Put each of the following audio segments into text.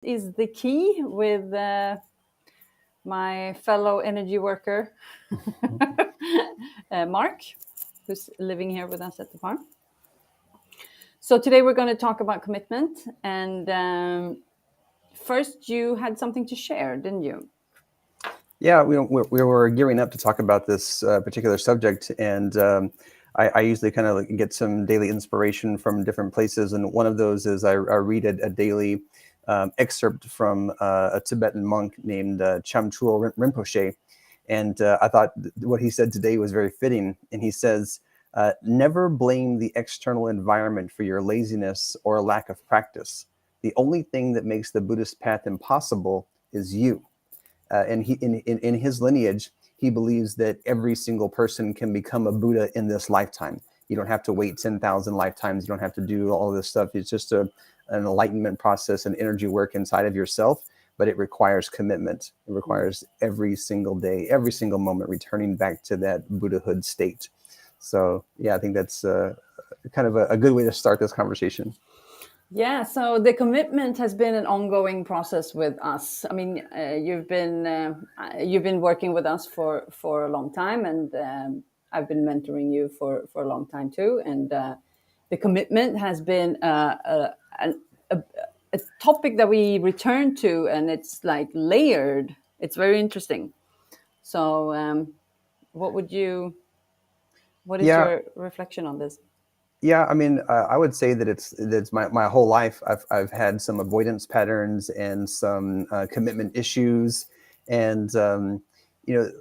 is the key with my fellow energy worker, Mark, who's living here with us at the farm. So today we're going to talk about commitment. And first, you had something to share, didn't you? Yeah, we were gearing up to talk about this particular subject, and I usually kind of get some daily inspiration from different places, and one of those is I read a daily excerpt from a Tibetan monk named Chamtrul Rinpoche, and I thought what he said today was very fitting, and he says, never blame the external environment for your laziness or lack of practice. The only thing that makes the Buddhist path impossible is you. And he, in his lineage, he believes that every single person can become a Buddha in this lifetime. You don't have to wait 10,000 lifetimes. You don't have to do all of this stuff. It's just an enlightenment process and energy work inside of yourself, but it requires commitment. It requires every single day, every single moment, returning back to that Buddhahood state. So yeah, I think that's kind of a good way to start this conversation. Yeah, so the commitment has been an ongoing process with us. I mean, you've been working with us for a long time, and I've been mentoring you for a long time too. And the commitment has been a topic that we return to, and it's like layered. It's very interesting. So, what is Yeah. your reflection on this? Yeah, I mean, I would say that it's my whole life. I've had some avoidance patterns and some commitment issues, and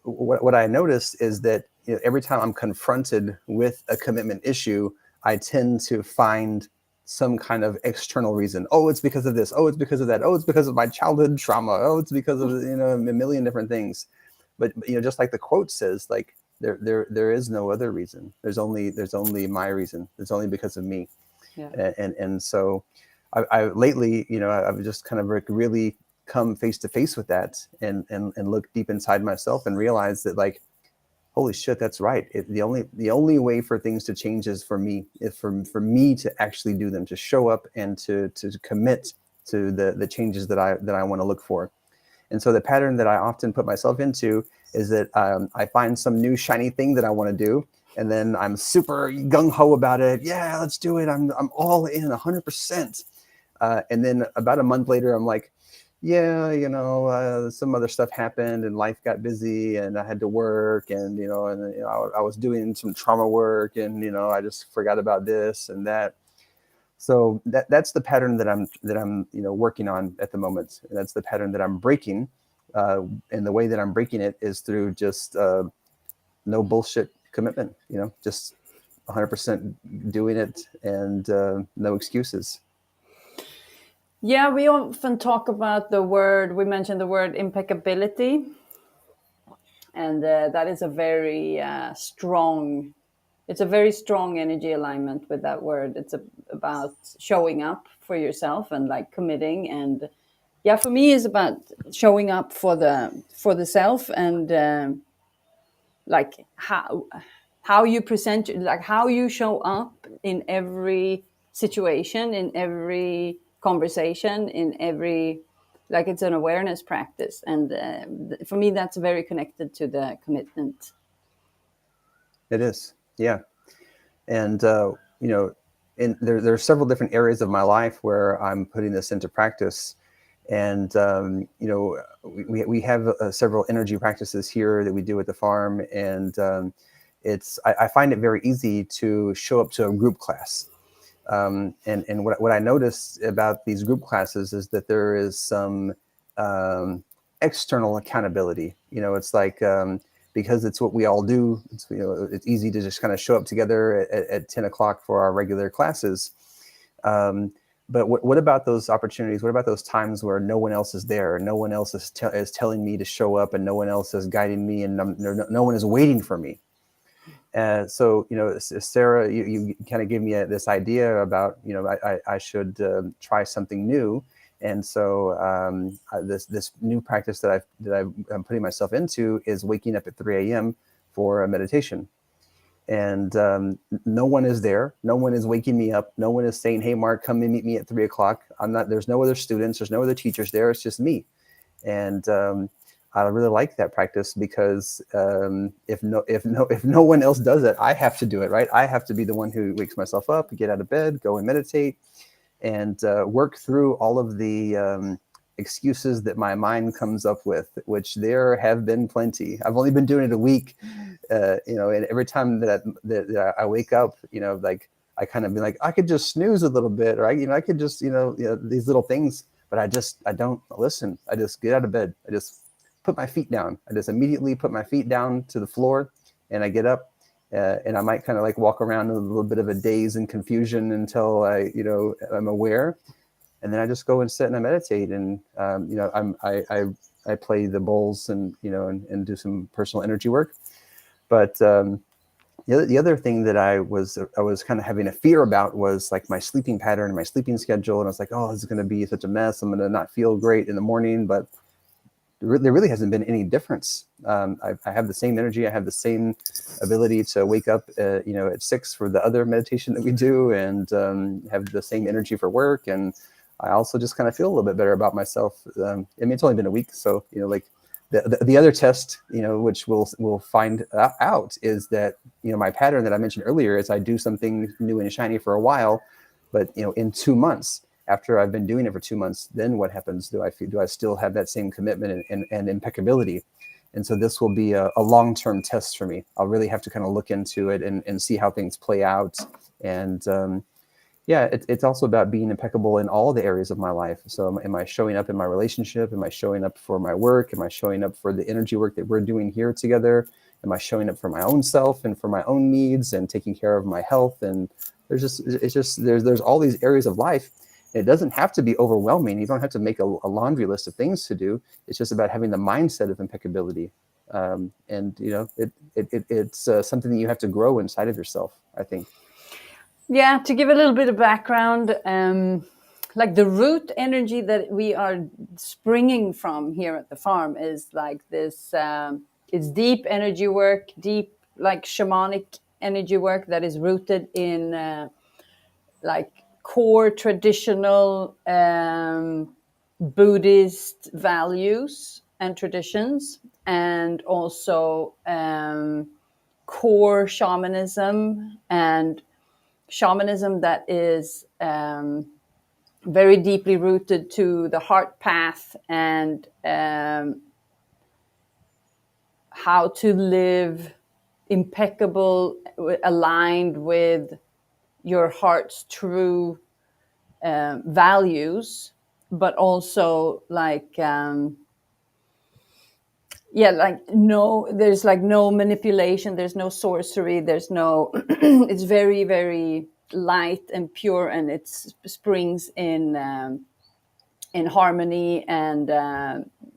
what I noticed is that every time I'm confronted with a commitment issue, I tend to find some kind of external reason. Oh, it's because of this. Oh, it's because of that. Oh, it's because of my childhood trauma. Oh, it's because of a million different things. But just like the quote says, like, there is no other reason. There's only my reason. It's only because of me. Yeah. And so I lately, I've just kind of really come face to face with that and look deep inside myself and realize that, like, holy shit, that's right. The only way for things to change is for me, for me to actually do them, to show up and to commit to the changes that I want to look for. And so the pattern that I often put myself into is that I find some new shiny thing that I want to do, and then I'm super gung-ho about it. Yeah, let's do it. I'm all in 100%. And then about a month later, I'm like, yeah, some other stuff happened and life got busy and I had to work, and I was doing some trauma work, and I just forgot about this and that. So that's the pattern that I'm working on at the moment. And that's the pattern that I'm breaking, and the way that I'm breaking it is through just no bullshit commitment. Just 100% doing it, and no excuses. Yeah, we often talk about we mentioned the word impeccability, and that is a very it's a very strong energy alignment with that word. It's about showing up for yourself and like committing. And yeah, for me, it's about showing up for the self, and like how you present, like how you show up in every situation, in every conversation, in every, like, it's an awareness practice. And for me, that's very connected to the commitment. It is, yeah. And there are several different areas of my life where I'm putting this into practice. And we have several energy practices here that we do at the farm, and I find it very easy to show up to a group class. And what I notice about these group classes is that there is some external accountability. It's like, because it's what we all do, it's easy to just kind of show up together at 10 o'clock for our regular classes. But what about those opportunities? What about those times where no one else is there? No one else is telling me to show up, and no one else is guiding me, and no one is waiting for me. So, Sarah, you kind of gave me this idea about, I should try something new. And so this new practice that I'm putting myself into is waking up at 3 a.m. for a meditation. and no one is there. No one is waking me up. No one is saying, "Hey, Mark, come and meet me at 3 o'clock." I'm not. There's no other students. There's no other teachers there. It's just me, and I really like that practice because if no one else does it, I have to do it. Right? I have to be the one who wakes myself up, get out of bed, go and meditate, and work through all of the excuses that my mind comes up with, which there have been plenty. I've only been doing it a week, and every time that I wake up, like I kind of be like, I could just snooze a little bit, or I could just, these little things, but I don't listen. I just get out of bed. I just put my feet down. I just immediately put my feet down to the floor, and I get up. And I might kind of like walk around in a little bit of a daze and confusion until I'm aware, and then I just go and sit and I meditate, and I play the bowls and and do some personal energy work. But the other thing that I was kind of having a fear about was like my sleeping pattern and my sleeping schedule, and I was like, oh, this is going to be such a mess. I'm going to not feel great in the morning, but there really hasn't been any difference. I have the same energy. I have the same ability to wake up, at 6 for the other meditation that we do, and have the same energy for work. And I also just kind of feel a little bit better about myself. It's only been a week, so like the other test, which we'll find out is that my pattern that I mentioned earlier is I do something new and shiny for a while, but in 2 months. After I've been doing it for 2 months, then what happens? Do I still have that same commitment and impeccability? And so this will be a long-term test for me. I'll really have to kind of look into it and see how things play out. And it's also about being impeccable in all the areas of my life. So am I showing up in my relationship? Am I showing up for my work? Am I showing up for the energy work that we're doing here together? Am I showing up for my own self and for my own needs and taking care of my health? And there's all these areas of life. It doesn't have to be overwhelming. You don't have to make a laundry list of things to do. It's just about having the mindset of impeccability. It's something that you have to grow inside of yourself, I think. Yeah, to give a little bit of background, like the root energy that we are springing from here at the farm is like this, it's deep energy work, deep like shamanic energy work that is rooted in like core traditional Buddhist values and traditions, and also core shamanism that is very deeply rooted to the heart path and how to live impeccable, aligned with your heart's true values, but also like there's like no manipulation, there's no sorcery, there's no it's very, very light and pure, and it springs in harmony and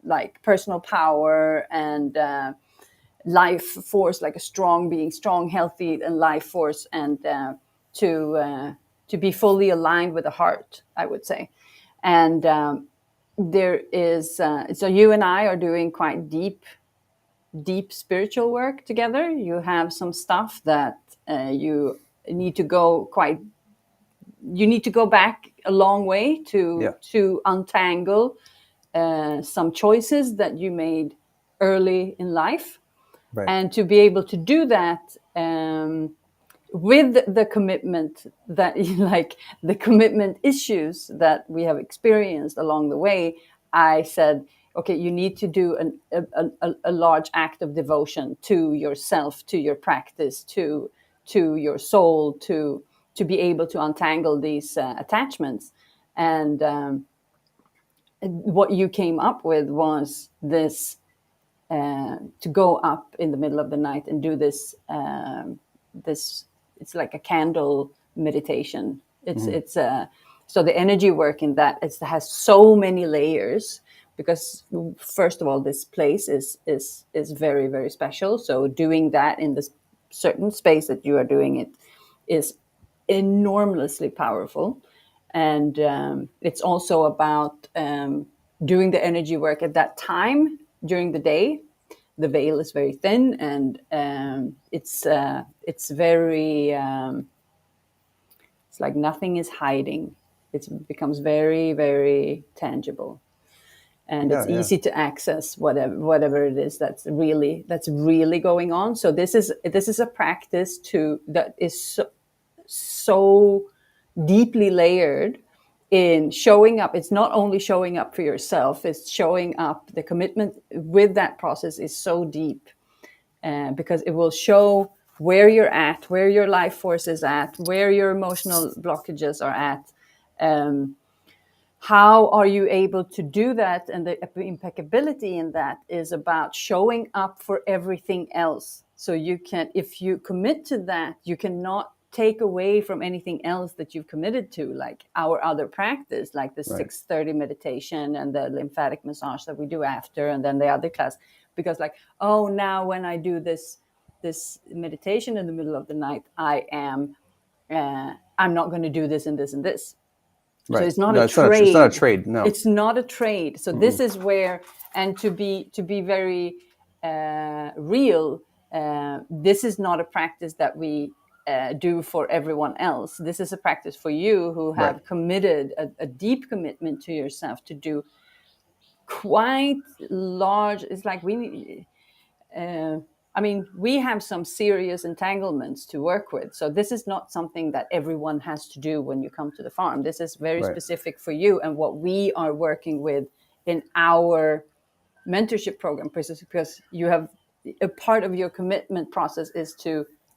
like personal power and life force, like a strong, healthy and life force, and to be fully aligned with the heart, I would say. And there is so you and I are doing quite deep spiritual work together. You have some stuff that you need to go back a long way to untangle some choices that you made early in life. Right. And to be able to do that with the commitment that like the commitment issues that we have experienced along the way, I said, okay, you need to do a large act of devotion to yourself, to your practice, to your soul, to be able to untangle these attachments. And what you came up with was this, to go up in the middle of the night and do this it's like a candle meditation. It's so the energy work in that has so many layers, because first of all, this place is very, very special. So doing that in this certain space that you are doing it is enormously powerful. And it's also about doing the energy work at that time during the day the veil is very thin, and it's very it's like nothing is hiding. It becomes very, very tangible, and it's Yeah. easy to access whatever it is that's really going on. So this is a practice that is so deeply layered in showing up. It's not only showing up for yourself, it's showing up. The commitment with that process is so deep, because it will show where you're at, where your life force is at, where your emotional blockages are at. How are you able to do that? And the impeccability in that is about showing up for everything else. So you can, if you commit to that, you cannot take away from anything else that you've committed to, like our other practice, like the Right. 6:30 meditation and the lymphatic massage that we do after, and then the other class. Because like, oh, now when I do this meditation in the middle of the night, I'm not going to do this and this and this. So Right. it's not a No, it's not a trade. trade. No. It's not a trade. So Mm-mm. this is where, and to be very real, this is not a practice that we do for everyone else. This is a practice for you who Right. have committed a deep commitment to yourself to do quite large. It's like we have some serious entanglements to work with. So this is not something that everyone has to do when you come to the farm. This is very Right. specific for you and what we are working with in our mentorship program, because you have a part of your commitment process is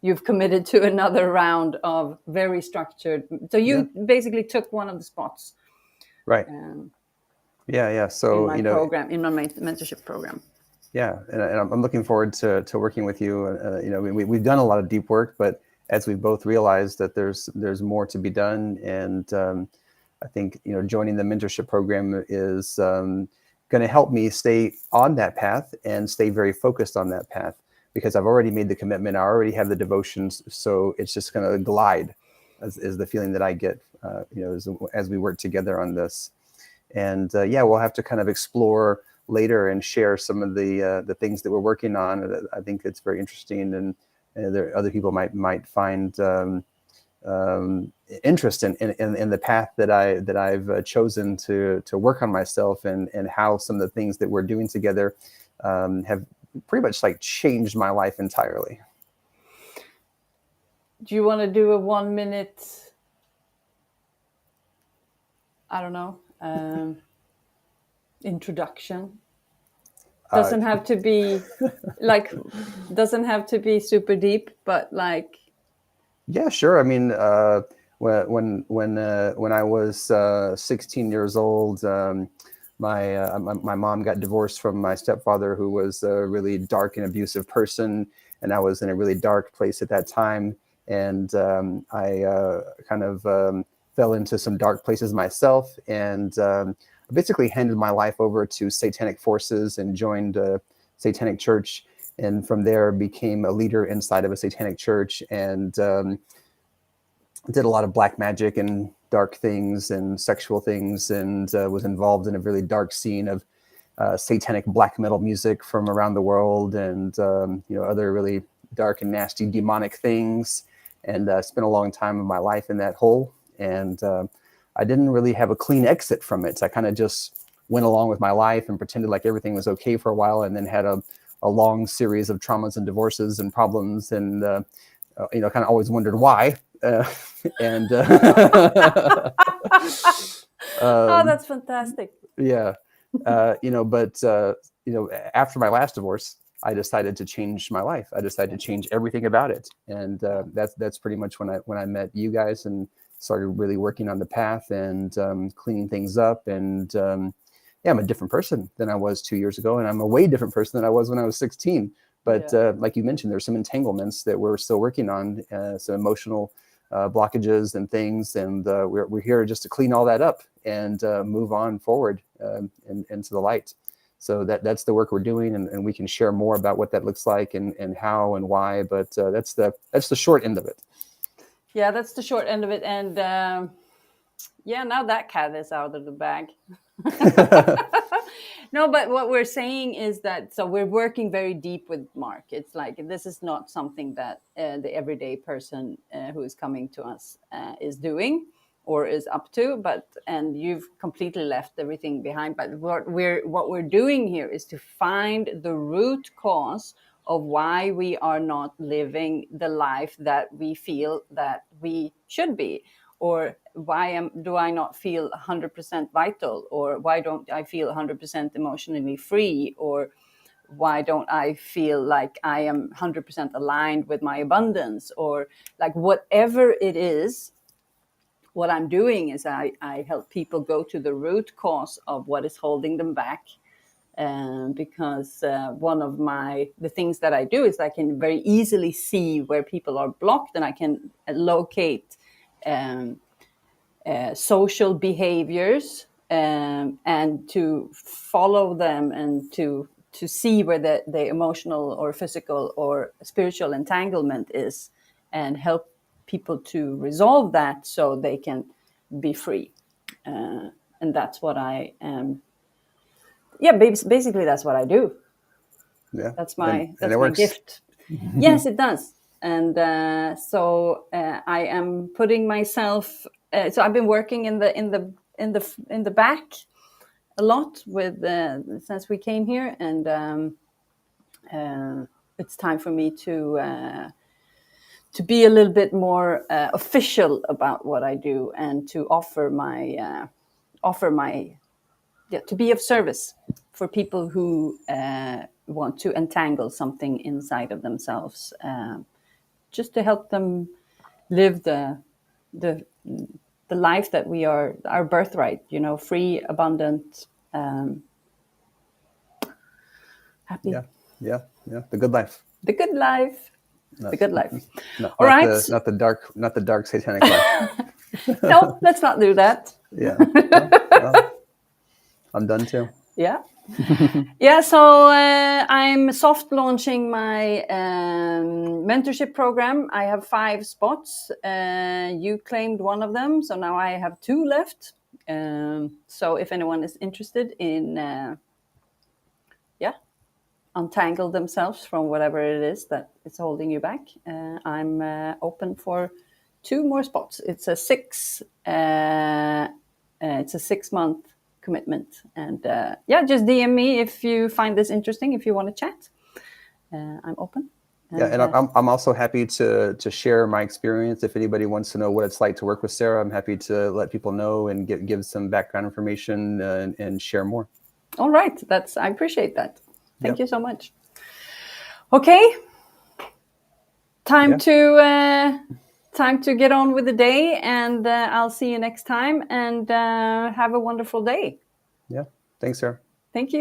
you've committed to another round of very structured. So Yeah. you basically took one of the spots Right. Yeah. in So, my program, in my mentorship program. yeah, and I'm looking forward to working with you. We've done a lot of deep work, but as we've both realized that there's more to be done, and I think joining the mentorship program is going to help me stay on that path and stay very focused on that path, because I've already made the commitment. I already have the devotions, so it's just going to glide, is the feeling that I get, as we work together on this. And we'll have to kind of explore later and share some of the things that we're working on. I think it's very interesting, and there other people might find interest in the path that I've chosen to work on myself, and how some of the things that we're doing together have pretty much like changed my life entirely. Do you want to do a 1 minute? I don't know. Introduction. Doesn't have to be super deep, but like. Yeah, sure. I mean, when I was 16 years old, my mom got divorced from my stepfather, who was a really dark and abusive person, and I was in a really dark place at that time. And I kind of fell into some dark places myself, and basically handed my life over to satanic forces and joined a satanic church. And from there became a leader inside of a satanic church, and did a lot of black magic and dark things and sexual things, and was involved in a really dark scene of satanic black metal music from around the world, and other really dark and nasty demonic things, and spent a long time of my life in that hole. And I didn't really have a clean exit from it. I kind of just went along with my life and pretended like everything was okay for a while, and then had a long series of traumas and divorces and problems, and kind of always wondered why. And Oh, that's fantastic. Yeah, but after my last divorce, I decided to change my life. I decided to change everything about it, and that's pretty much when I met you guys and started really working on the path and cleaning things up. And I'm a different person than I was 2 years ago, and I'm a way different person than I was when I was 16. But like you mentioned, there's some entanglements that we're still working on, some emotional blockages and things, and we're here just to clean all that up and move on forward and into the light. So that's the work we're doing, and we can share more about what that looks like and how and why. But that's the short end of it. Yeah, that's the short end of it. And now that cat is out of the bag. No, but what we're saying is that, so we're working very deep with Mark. It's like, this is not something that the everyday person who is coming to us is doing or is up to, and you've completely left everything behind. But what we're doing here is to find the root cause of why we are not living the life that we feel that we should be, or why do I not feel 100% vital, or why don't I feel 100% emotionally free, or why don't I feel like I am 100% aligned with my abundance, or like whatever it is. What I'm doing is I help people go to the root cause of what is holding them back. Because one of the things that I do is I can very easily see where people are blocked, and I can locate social behaviors, and to follow them, and to see where the emotional or physical or spiritual entanglement is, and help people to resolve that so they can be free. And that's what I am. Yeah, basically that's what I do. Yeah. That's And my it works. gift. Yes, it does. And so I am putting myself. So I've been working in the back a lot with since we came here, and it's time for me to be a little bit more official about what I do, and to offer my to be of service for people who want to entangle something inside of themselves, just to help them live the the life that we are, our birthright, free, abundant, happy. Yeah. Yeah. Yeah. The good life. The good life. The good life. Not, All not right. not the dark satanic life. No, let's not do that. Yeah. Well, I'm done too. Yeah. Yeah, so I'm soft launching my mentorship program. I have 5 spots. You claimed one of them, so now I have 2 left. So if anyone is interested in, untangle themselves from whatever it is that is holding you back, I'm open for 2 more spots. It's a 6-month commitment, and just DM me if you find this interesting, if you want to chat. I'm open. Yeah, and I'm also happy to share my experience. If anybody wants to know what it's like to work with Sarah, I'm happy to let people know and give some background information and share more. All right, I appreciate that. Thank you so much. Okay, time to get on with the day, and I'll see you next time, and have a wonderful day. Yeah, thanks, Sarah. Thank you.